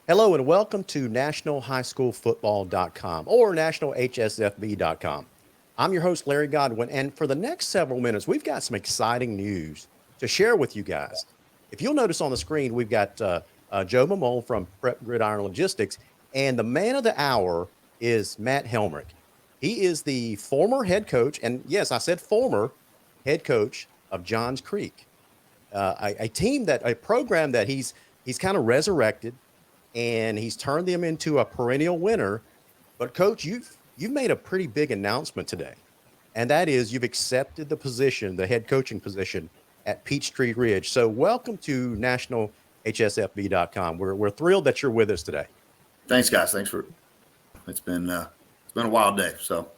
Hello and welcome to nationalhighschoolfootball.com or nationalhsfb.com. I'm your host, Larry Godwin, and for the next several minutes, we've got some exciting news to share with you guys. If you'll notice on the screen, we've got Joe Maimone from Prep Gridiron Logistics, and the man of the hour is Matt Helmerich. He is the former head coach, and yes, I said former head coach of Johns Creek, a program that he's kind of resurrected and he's turned them into a perennial winner. But coach, you've made a pretty big announcement today, and that is you've accepted the position, the head coaching position at Peachtree Ridge. So welcome to nationalhsfb.com. We're thrilled that you're with us today. Thanks, guys. Thanks for it's been a wild day. So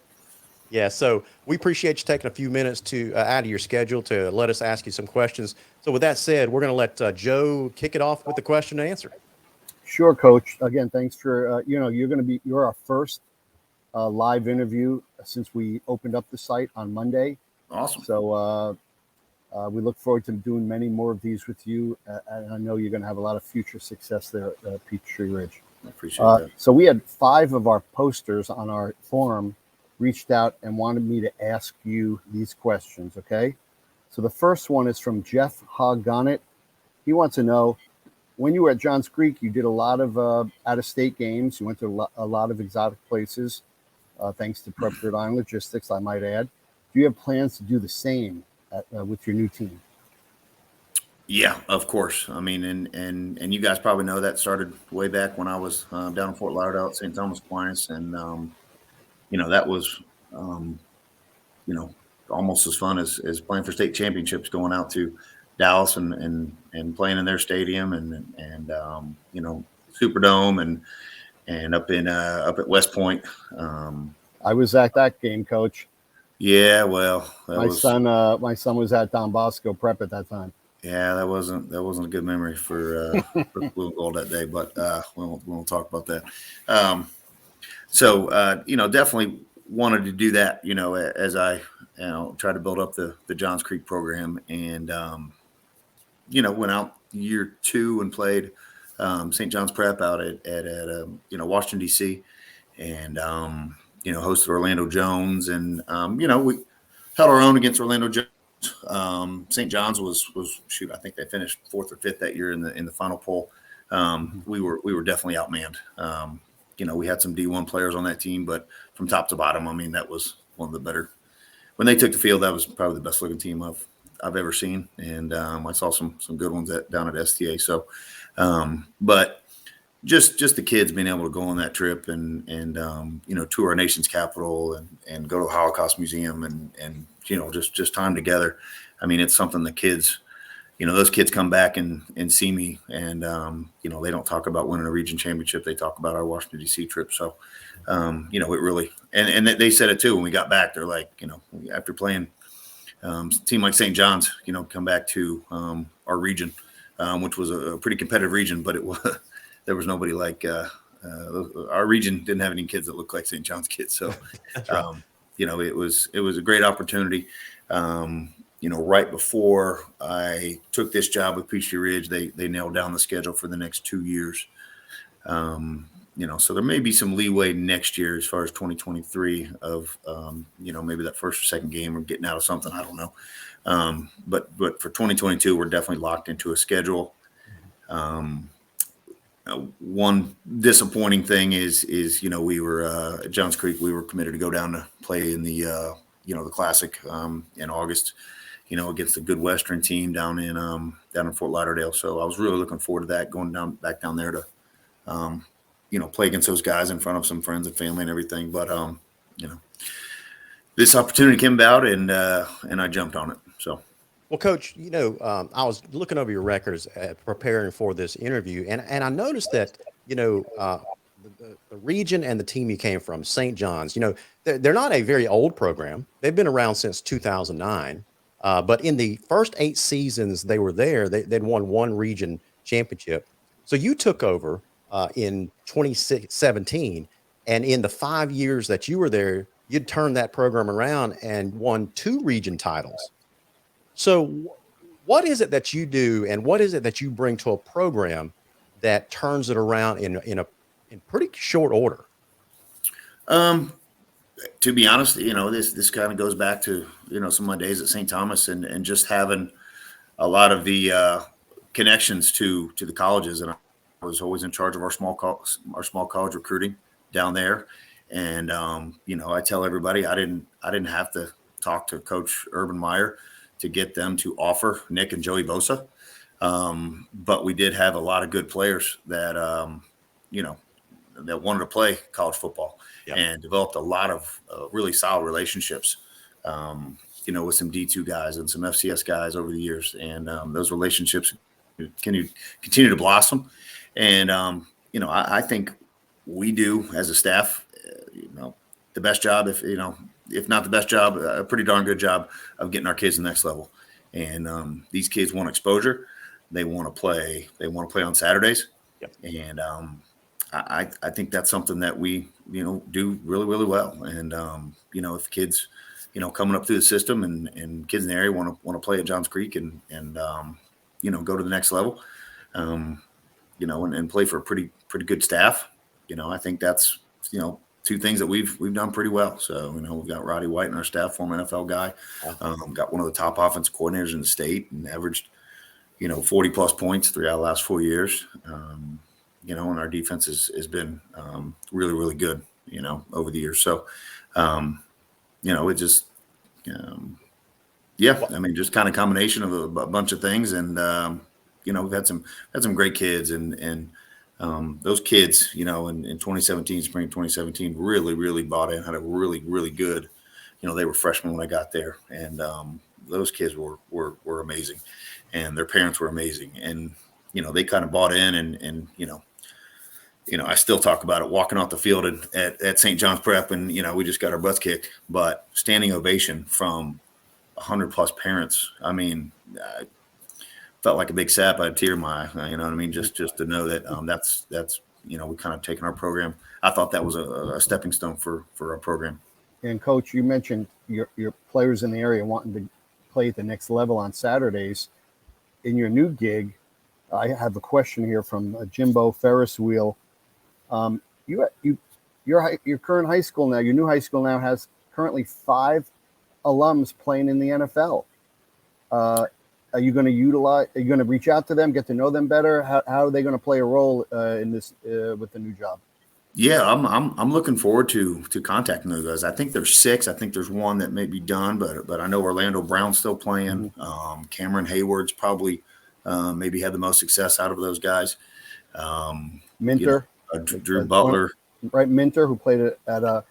Yeah, so we appreciate you taking a few minutes to out of your schedule to let us ask you some questions. So with that said, we're going to let Joe kick it off with the question and answer. Sure, Coach. Again, thanks for you're our first live interview since we opened up the site on Monday. awesome. So we look forward to doing many more of these with you, and I know you're going to have a lot of future success there at Peachtree Ridge. I appreciate that. So we had 5 of our posters on our forum reached out and wanted me to ask you these questions. Okay. So the first one is from Jeff Hoggonett. He wants to know, when you were at Johns Creek, you did a lot of out-of-state games. You went to a lot of exotic places, thanks to Prep Gridiron Logistics, I might add. Do you have plans to do the same with your new team? Yeah, of course. I mean, and you guys probably know that started way back when I was down in Fort Lauderdale at St. Thomas Aquinas, and that was almost as fun as playing for state championships, going out to Dallas and playing in their stadium and Superdome and up at West Point. I was at that game, Coach. Yeah, well, my son was at Don Bosco Prep at that time. Yeah, that wasn't a good memory for blue and gold that day, but we won't talk about that. Definitely wanted to do that, as I try to build up the Johns Creek program, and went out year 2 and played St. John's Prep out at Washington D.C. and hosted Orlando Jones, and we held our own against Orlando Jones. St. John's was I think they finished 4th or 5th that year in the final poll. We were definitely outmanned. We had some D1 players on that team, but from top to bottom, I mean, that was one of the better. When they took the field, that was probably the best looking team I've ever seen, and I saw some good ones down at STA. So, but just the kids being able to go on that trip and tour our nation's capital and go to the Holocaust Museum and just time together. I mean, it's something the kids, those kids come back and see me, and they don't talk about winning a region championship. They talk about our Washington D.C. trip. So, it really, and they said it too when we got back. They're like, after playing a team like St. John's, come back to our region, which was a pretty competitive region, but there was nobody like our region didn't have any kids that looked like St. John's kids. So, Right. it was a great opportunity. Right before I took this job with Peachtree Ridge, they nailed down the schedule for the next 2 years. So there may be some leeway next year as far as 2023 of, maybe that first or second game or getting out of something. I don't know. But for 2022, we're definitely locked into a schedule. One disappointing thing is we were at Johns Creek. We were committed to go down to play in the Classic in August, against the Good Western team down in Fort Lauderdale. So I was really looking forward to that, going back down there to play against those guys in front of some friends and family and everything. But this opportunity came about, and I jumped on it. So. Well, Coach, I was looking over your records preparing for this interview, and I noticed that, the region and the team you came from, St. John's, they're not a very old program. They've been around since 2009. But in the first 8 seasons they were there, they'd won 1 region championship. So you took over in 2017, and in the 5 years that you were there, you'd turned that program around and won 2 region titles. So what is it that you do, and what is it that you bring to a program that turns it around in pretty short order? To be honest, this kind of goes back to, some of my days at St. Thomas and just having a lot of the connections to the colleges. And I was always in charge of our small college recruiting down there. And, I tell everybody I didn't have to talk to Coach Urban Meyer to get them to offer Nick and Joey Bosa. But we did have a lot of good players that, that wanted to play college football. Yep. And developed a lot of really solid relationships, with some D2 guys and some FCS guys over the years. And those relationships continue to blossom. And, I think we do as a staff, the best job, if not the best job, a pretty darn good job of getting our kids to the next level. And these kids want exposure. They want to play. They want to play on Saturdays. Yep. And I think that's something that we, do really, really well. And, if kids, coming up through the system and kids in the area want to play at Johns Creek and go to the next level, and play for a pretty good staff, I think that's, two things that we've done pretty well. So, we've got Roddy White in our staff, former NFL guy, got one of the top offensive coordinators in the state and averaged, 40 plus points 3 out of the last 4 years. And our defense has been really, really good, over the years. So, it just, just kind of combination of a bunch of things. And, we've had some great kids and those kids, in 2017, spring 2017, really, really bought in, had a really, really good, they were freshmen when I got there. And those kids were amazing and their parents were amazing. And, they kind of bought in and I still talk about it walking off the field at St. John's Prep and, we just got our butts kicked, but standing ovation from 100 plus parents. I mean, I felt like a big sap. I had a tear in my eye, you know what I mean? Just to know that that's, we kind of taken our program. I thought that was a stepping stone for our program. And Coach, you mentioned your players in the area wanting to play at the next level on Saturdays. In your new gig, I have a question here from Jimbo Ferris Wheel. Your current high school now, your new high school now has currently 5 alums playing in the NFL. Are you going to reach out to them, get to know them better? How are they going to play a role in this with the new job? Yeah, I'm looking forward to contacting those guys. I think there's 6. I think there's 1 that may be done, but I know Orlando Brown's still playing. Mm-hmm. Cameron Hayward's probably maybe had the most success out of those guys. Minter. Drew Butler. Right, Minter, who played at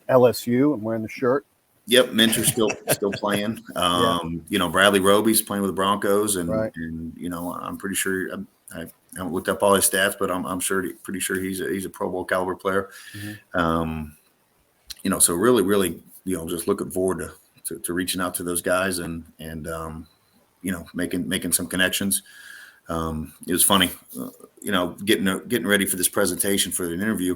LSU and wearing the shirt. Yep, Minter's still playing. Bradley Roby's playing with the Broncos, and I'm pretty sure I haven't looked up all his stats, but I'm pretty sure he's a Pro Bowl caliber player. Mm-hmm. So really, really, just looking forward to reaching out to those guys and making some connections. It was funny, getting ready for this presentation for an interview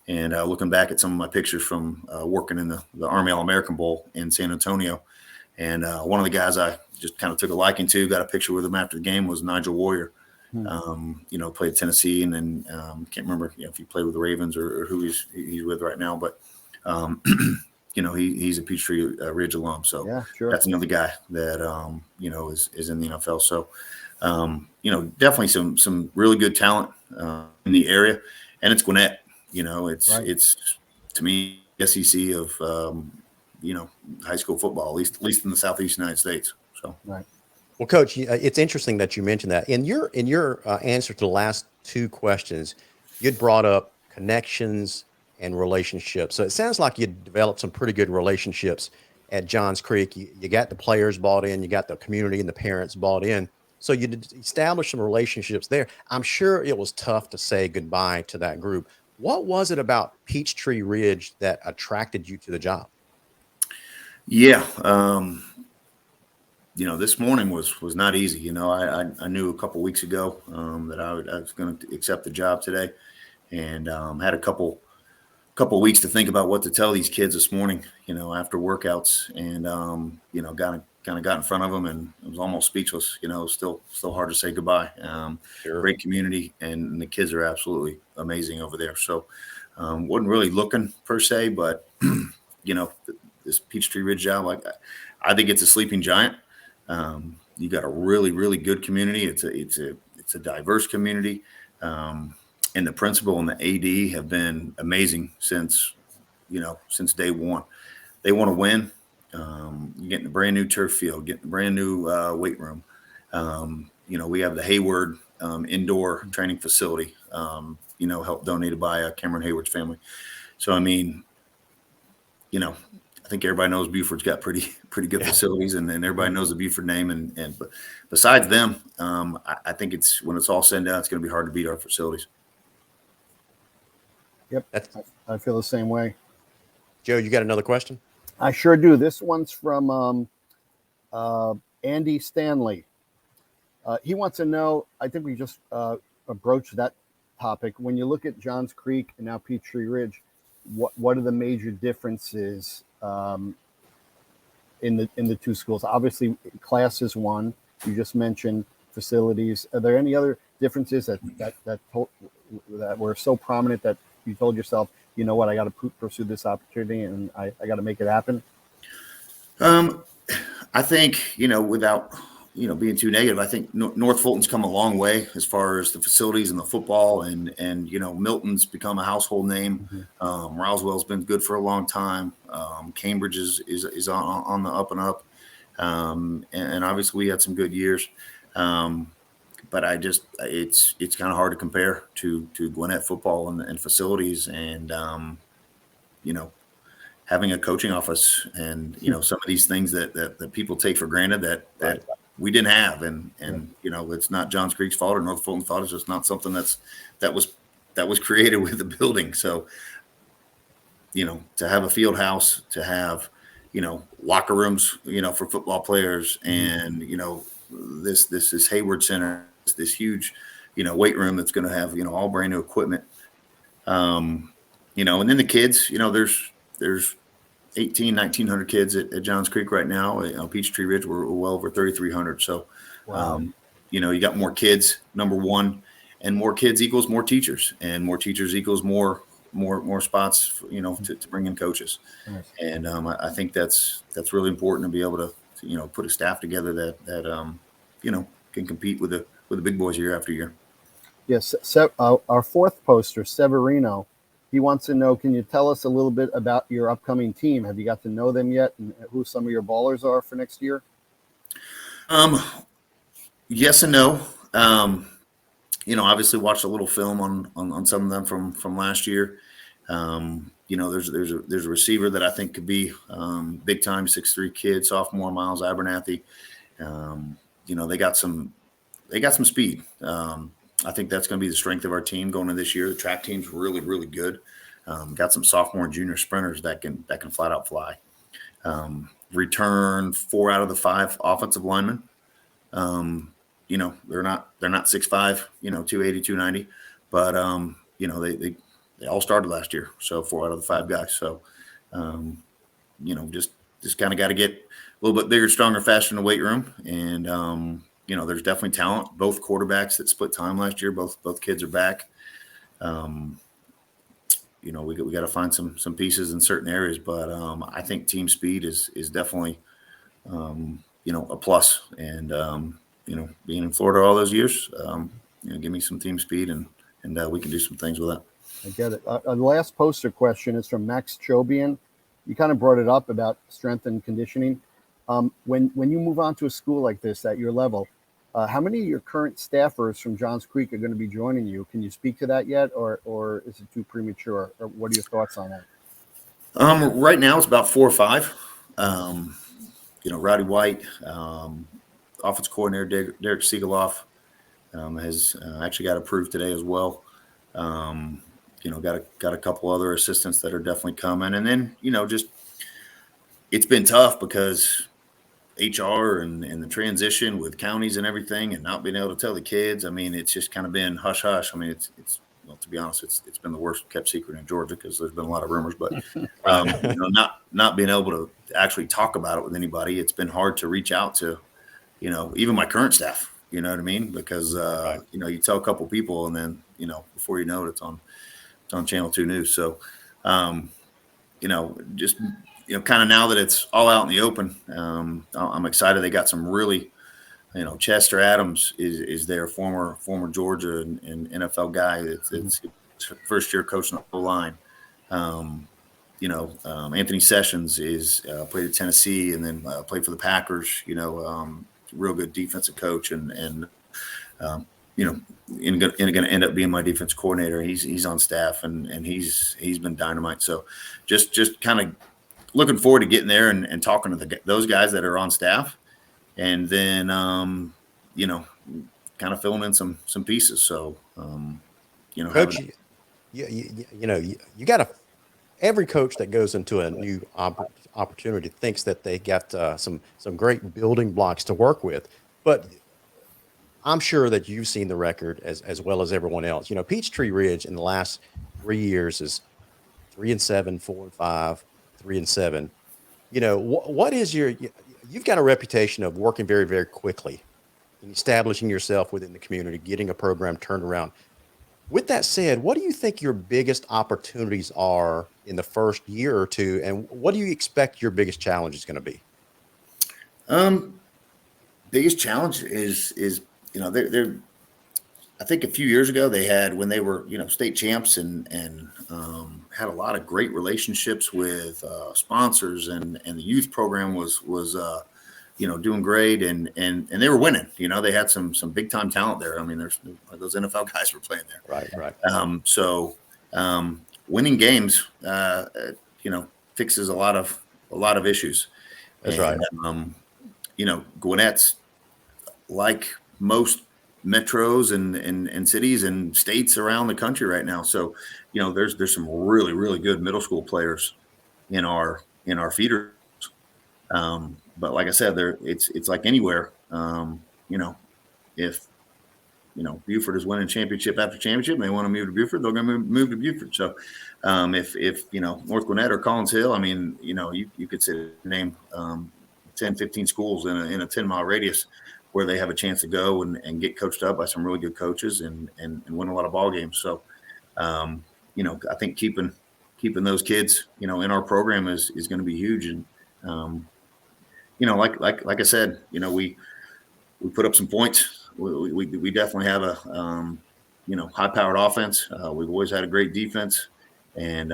and looking back at some of my pictures from working in the Army All-American Bowl in San Antonio. And one of the guys I just kind of took a liking to, got a picture with him after the game, was Nigel Warrior. Played at Tennessee and then can't remember if he played with the Ravens or who he's with right now. But, he's a Peachtree Ridge alum. So yeah, sure. That's another guy that, is in the NFL. So, definitely some really good talent in the area, and it's Gwinnett. It's to me SEC of high school football, at least in the Southeast United States. So right. Well, Coach, it's interesting that you mentioned that in your answer to the last 2 questions, you'd brought up connections and relationships. So it sounds like you developed some pretty good relationships at Johns Creek. You got the players bought in, you got the community and the parents bought in. So you did establish some relationships there. I'm sure it was tough to say goodbye to that group. What was it about Peachtree Ridge that attracted you to the job? Yeah. This morning was not easy. I knew a couple weeks ago that I was going to accept the job today, and had a couple weeks to think about what to tell these kids this morning, after workouts, and, kind of got in front of them and was almost speechless. You know, still hard to say goodbye. Sure. Great community, and the kids are absolutely amazing over there. So wasn't really looking per se, but you know, this Peachtree Ridge job, like I think it's a sleeping giant. You got a really, really good community. It's a diverse community. And the principal and the AD have been amazing since day one. They want to win. You're getting a brand new turf field, getting a brand new weight room. We have the Hayward indoor training facility, helped donated by Cameron Hayward's family. So, I mean, I think everybody knows Buford's got pretty good facilities, and everybody knows the Buford name. But besides them, I think when it's all said and done, it's going to be hard to beat our facilities. Yep, I feel the same way. Joe, you got another question? I sure do. This one's from Andy Stanley. He wants to know, I think we just broached that topic. When you look at Johns Creek and now Peachtree Ridge, what are the major differences in the two schools? Obviously, class is one. You just mentioned facilities. Are there any other differences that were so prominent that you told yourself, you know what, I got to pursue this opportunity and I got to make it happen? I think, without, being too negative, I think North Fulton's come a long way as far as the facilities and the football, and Milton's become a household name. Mm-hmm. Roswell's been good for a long time. Cambridge is on the up and up. And obviously we had some good years. But it's kind of hard to compare to Gwinnett football and facilities, and having a coaching office, and some of these things that people take for granted that we didn't have, and it's not Johns Creek's fault or North Fulton's fault. It's just not something that was created with the building. So to have a field house, to have locker rooms for football players, and this Hayward Center, this huge weight room that's going to have all brand new equipment, and then the kids, there's 1,900 kids at Johns Creek right now. Peachtree Ridge, we're well over 3,300. So wow. You got more kids, number one, and more kids equals more teachers, and more teachers equals more spots to bring in coaches. Nice. And I think that's really important to be able to put a staff together that can compete with the big boys year after year. Yes. So our fourth poster, Severino, he wants to know, can you tell us a little bit about your upcoming team? Have you got to know them yet, and who some of your ballers are for next year? Yes and no. Obviously watched a little film on some of them from last year. There's a receiver that I think could be big time, 6'3" kid, sophomore, Miles Abernathy. They got some speed. I think that's going to be the strength of our team going into this year. The track team's really, really good. Got some sophomore and junior sprinters that can flat out fly. Return 4 out of the 5 offensive linemen. They're not 6'5", 280, 290, but they all started last year. So 4 out of the 5 guys. So, just kind of got to get a little bit bigger, stronger, faster in the weight room. And, there's definitely talent. Both quarterbacks that split time last year, both kids are back. We got to find some pieces in certain areas, but I think team speed is definitely, a plus. And, being in Florida all those years, give me some team speed and we can do some things with that. I get it. The last poster question is from Max Chobian. You kind of brought it up about strength and conditioning. When you move on to a school like this at your level, how many of your current staffers from Johns Creek are going to be joining you? Can you speak to that yet, or is it too premature? Or what are your thoughts on that? Right now it's about 4 or 5. Rowdy White, offensive coordinator Derek Siegeloff, has actually got approved today as well. Got a couple other assistants that are definitely coming, and then just it's been tough because HR and the transition with counties and everything, and not being able to tell the kids. I mean, it's just kind of been hush hush. I mean, it's well, to be honest, it's been the worst kept secret in Georgia because there's been a lot of rumors, but not being able to actually talk about it with anybody, it's been hard to reach out to, even my current staff. You know what I mean? Because you tell a couple people, and then before you know it, it's on Channel 2 News. So, just kind of now that it's all out in the open, I'm excited. They got some really. Chester Adams is their former Georgia and NFL guy. It's first year coaching the whole line. Anthony Sessions is played at Tennessee and then played for the Packers. Real good defensive coach and going to end up being my defense coordinator. He's on staff and he's been dynamite. So just kind of looking forward to getting there and talking to those guys that are on staff. And then, kind of filling in some pieces. So, Coach, you got every coach that goes into a new opportunity thinks that they got some great building blocks to work with. But I'm sure that you've seen the record as well as everyone else. Peachtree Ridge in the last 3 years is 3-7, 4-5, 3-7. What is you've got a reputation of working very, very quickly and establishing yourself within the community, getting a program turned around. With that said, what do you think your biggest opportunities are in the first year or two, and what do you expect your biggest challenge is going to be? Biggest challenge is they're I think a few years ago they had, when they were state champs and had a lot of great relationships with sponsors, and the youth program was doing great, and they were winning. They had some big time talent there. I mean, there's those NFL guys were playing there. Right. So winning games fixes a lot of issues. That's and, right. Gwinnett's like most metros and cities and states around the country right now. So, there's some really, really good middle school players in our feeders. But like I said, it's like anywhere. If Buford is winning championship after championship and they want to move to Buford, they're going to move to Buford. So if North Gwinnett or Collins Hill, I mean, you could say name 10, 15 schools in a 10-mile radius where they have a chance to go and get coached up by some really good coaches and win a lot of ball games. So, I think keeping those kids, in our program is going to be huge. And, like I said, we put up some points. We definitely have a, high-powered offense. We've always had a great defense, and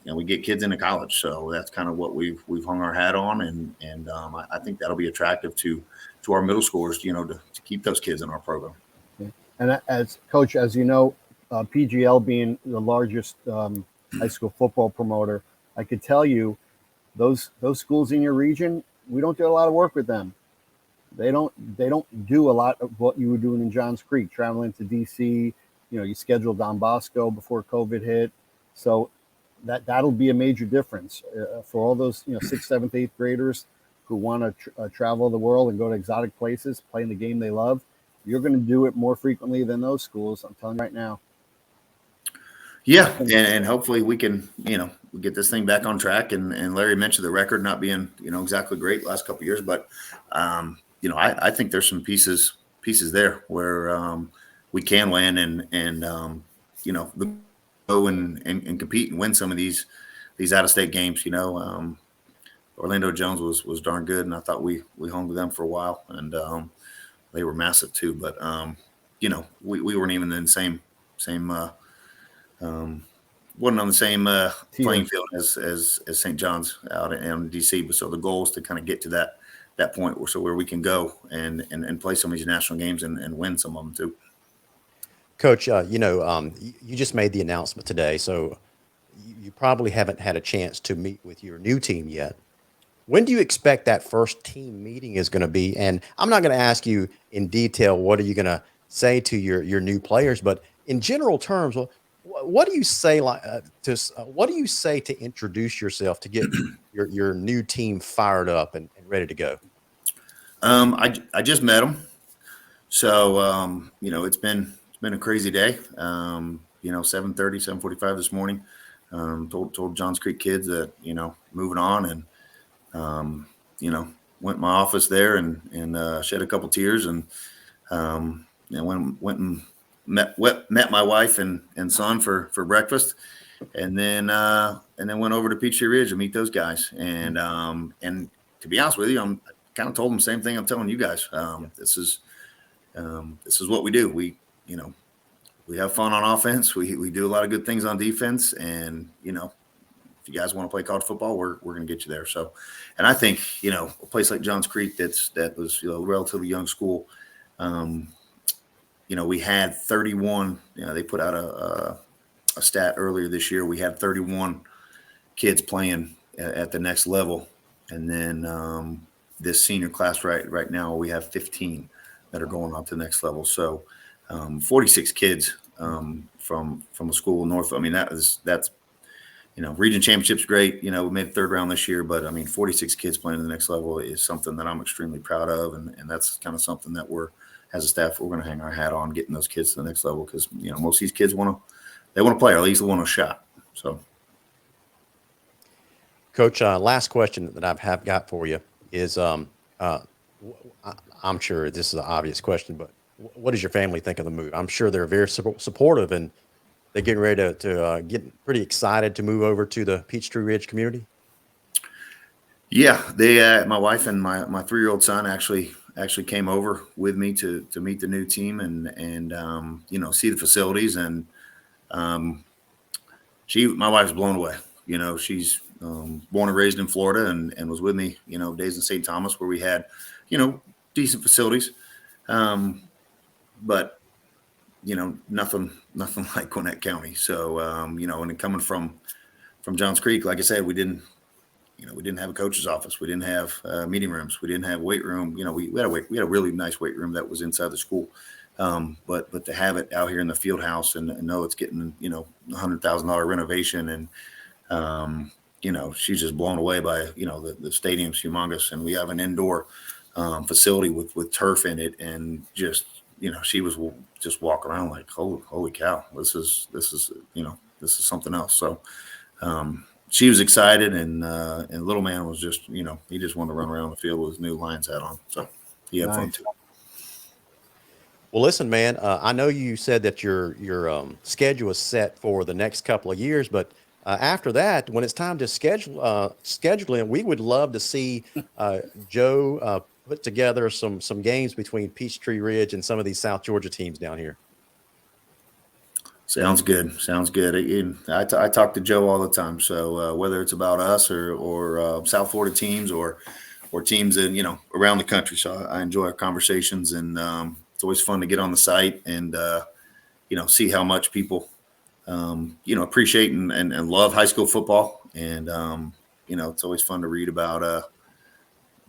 we get kids into college. So that's kind of what we've hung our hat on. And I think that'll be attractive to our middle schoolers, to keep those kids in our program. Yeah. And as coach, as you know, PGL being the largest high school football promoter, I could tell you those schools in your region, we don't do a lot of work with them. They don't do a lot of what you were doing in Johns Creek, traveling to DC. You scheduled Don Bosco before COVID hit. So that'll be a major difference for all those 6th, 7th, 8th graders who want to travel the world and go to exotic places, playing the game they love. You're going to do it more frequently than those schools. I'm telling you right now. Yeah, and hopefully we can, we get this thing back on track. And Larry mentioned the record not being, exactly great last couple of years, but I think there's some pieces there where we can land and go and compete and win some of these out-of-state games. Orlando Jones was darn good, and I thought we hung with them for a while, and they were massive too. But we weren't even in the same wasn't on the same playing field as St. John's out in DC. But so the goal is to kind of get to that point where we can go and play some of these national games and win some of them too. Coach, you just made the announcement today, so you probably haven't had a chance to meet with your new team yet. When do you expect that first team meeting is going to be? And I'm not going to ask you in detail what are you going to say to your new players, but in general terms, what do you say to introduce yourself to get your new team fired up and ready to go? I just met them, so it's been a crazy day. 7:30, 7:45 this morning. Told Johns Creek kids that, moving on, and, went in my office there and shed a couple tears, and went and met my wife and son for breakfast, and then went over to Peachtree Ridge to meet those guys. And to be honest with you, I'm kind of told them the same thing I'm telling you guys. This is what we do. We have fun on offense. We do a lot of good things on defense, and if you guys want to play college football, we're going to get you there. So, and I think a place like Johns Creek that was a relatively young school. We had 31. They put out a stat earlier this year. We had 31 kids playing at the next level, and then this senior class right now we have 15 that are going on to the next level. So 46 kids from a school north. I mean, that's region championship's great. We made the third round this year, but 46 kids playing at the next level is something that I'm extremely proud of, and that's kind of something that as a staff, we're going to hang our hat on, getting those kids to the next level, because most of these kids want to play, or at least they want a shot. So, Coach, last question that I have got for you is, I'm sure this is an obvious question, but what does your family think of the move? I'm sure they're very supportive, and they're getting ready to get pretty excited to move over to the Peachtree Ridge community. Yeah, they, my wife and my 3-year-old son actually came over with me to meet the new team and see the facilities, and my wife's blown away. She's born and raised in Florida, and was with me days in St. Thomas where we had decent facilities, but nothing like Gwinnett County. So and coming from Johns Creek, like I said, we didn't have a coach's office. We didn't have meeting rooms. We didn't have weight room. We had a really nice weight room that was inside the school. But to have it out here in the field house and know it's getting, $100,000 renovation, and, she's just blown away by, the stadium's humongous, and we have an indoor facility with turf in it. And just, she was just walking around like, holy cow, this is something else. So, she was excited, and little man was just, he just wanted to run around the field with his new Lions hat on. So he had fun too. Well, listen, man, I know you said that your schedule is set for the next couple of years, but after that, when it's time to scheduling, we would love to see Joe put together some games between Peachtree Ridge and some of these South Georgia teams down here. Sounds good. I talk to Joe all the time. So whether it's about us or South Florida teams or teams in around the country, so I enjoy our conversations, and it's always fun to get on the site and see how much people appreciate and love high school football, and it's always fun to read about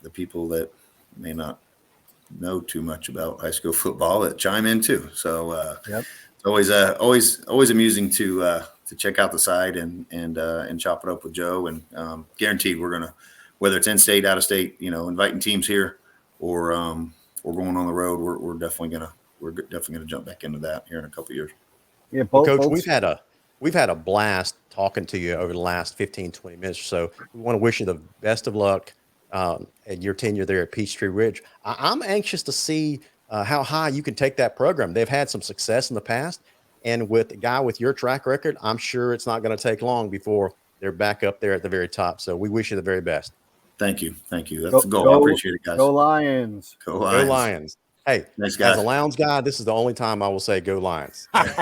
the people that may not know too much about high school football that chime in too. So Yep. It's always amusing to check out the site and chop it up with Joe, and guaranteed we're gonna, whether it's in state, out of state, inviting teams here or going on the road, we're definitely gonna jump back into that here in a couple of years. Yeah, Coach, we've had a blast talking to you over the last 15, 20 minutes or so. We want to wish you the best of luck at your tenure there at Peachtree Ridge. I'm anxious to see how high you can take that program. They've had some success in the past, and with a guy with your track record, I'm sure it's not going to take long before they're back up there at the very top. So we wish you the very best. Thank you. That's the goal. I appreciate it, guys. Go Lions. Go Lions. Go Lions. Hey, thanks, guys. As a Lions guy, this is the only time I will say go Lions. All right,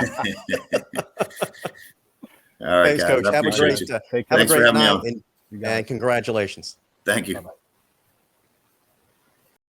Thanks, guys. Coach. Have a great Thanks for having me night, on. and congratulations. Thank you. Bye-bye.